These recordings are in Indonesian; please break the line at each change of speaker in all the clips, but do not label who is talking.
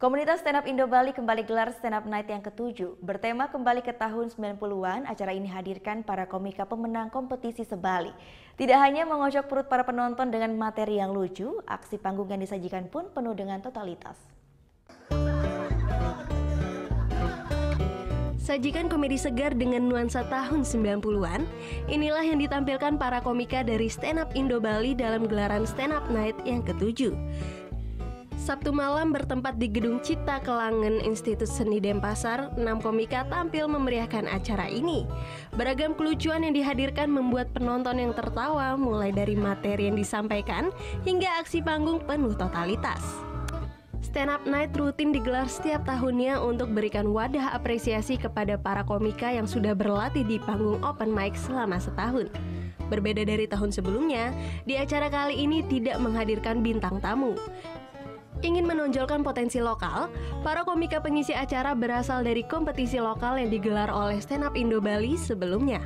Komunitas Stand Up Indo Bali kembali gelar Stand Up Night yang ke-7. Bertema kembali ke tahun 90-an, acara ini hadirkan para komika pemenang kompetisi sebali. Tidak hanya mengocok perut para penonton dengan materi yang lucu, aksi panggung yang disajikan pun penuh dengan totalitas.
Sajikan komedi segar dengan nuansa tahun 90-an, inilah yang ditampilkan para komika dari Stand Up Indo Bali dalam gelaran Stand Up Night yang ke-7. Sabtu malam bertempat di Gedung Cipta Kelangen Institut Seni Denpasar, 6 komika tampil memeriahkan acara ini. Beragam kelucuan yang dihadirkan membuat penonton yang tertawa mulai dari materi yang disampaikan hingga aksi panggung penuh totalitas. Stand Up Night rutin digelar setiap tahunnya untuk berikan wadah apresiasi kepada para komika yang sudah berlatih di panggung open mic selama setahun. Berbeda dari tahun sebelumnya, di acara kali ini tidak menghadirkan bintang tamu. Ingin menonjolkan potensi lokal, para komika pengisi acara berasal dari kompetisi lokal yang digelar oleh Stand Up Indo Bali sebelumnya.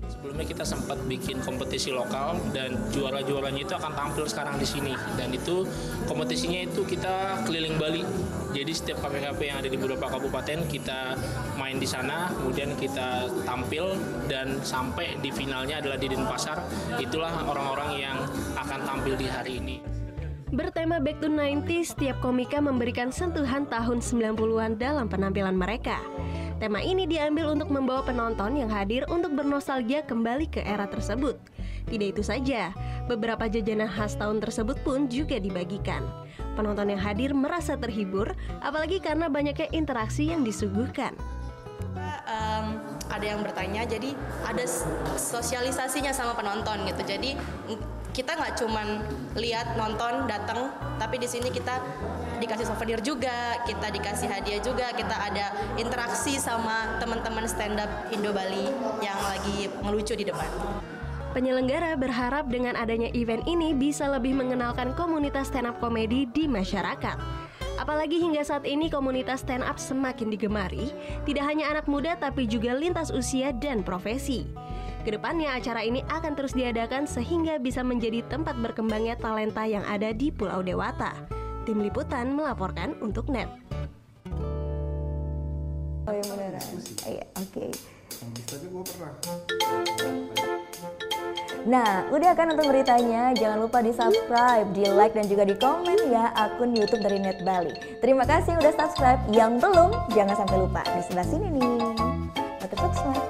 Sebelumnya kita sempat bikin kompetisi lokal dan juara-juaranya itu akan tampil sekarang di sini. Dan itu kompetisinya itu kita keliling Bali. Jadi setiap KPKP yang ada di beberapa kabupaten kita main di sana, kemudian kita tampil dan sampai di finalnya adalah di Denpasar. Itulah orang-orang yang akan tampil di hari ini.
Bertema Back to 90s, setiap komika memberikan sentuhan tahun 90-an dalam penampilan mereka. Tema ini diambil untuk membawa penonton yang hadir untuk bernostalgia kembali ke era tersebut. Tidak itu saja, beberapa jajanan khas tahun tersebut pun juga dibagikan. Penonton yang hadir merasa terhibur, apalagi karena banyaknya interaksi yang disuguhkan.
Ada yang bertanya, jadi ada sosialisasinya sama penonton gitu. Jadi kita nggak cuman lihat nonton datang, tapi di sini kita dikasih souvenir juga, kita dikasih hadiah juga, kita ada interaksi sama teman-teman stand up Indo Bali yang lagi ngelucu di depan.
Penyelenggara berharap dengan adanya event ini bisa lebih mengenalkan komunitas stand up komedi di masyarakat. Apalagi hingga saat ini komunitas stand up semakin digemari, tidak hanya anak muda tapi juga lintas usia dan profesi. Kedepannya acara ini akan terus diadakan sehingga bisa menjadi tempat berkembangnya talenta yang ada di Pulau Dewata. Tim Liputan melaporkan untuk NET.
Oh yang beneran? Iya, oke. Nah, udah kan nonton beritanya? Jangan lupa di subscribe, di like dan juga di komen ya akun YouTube dari Net Bali. Terima kasih udah subscribe. Yang belum, jangan sampai lupa di sebelah sini nih. Subscribe.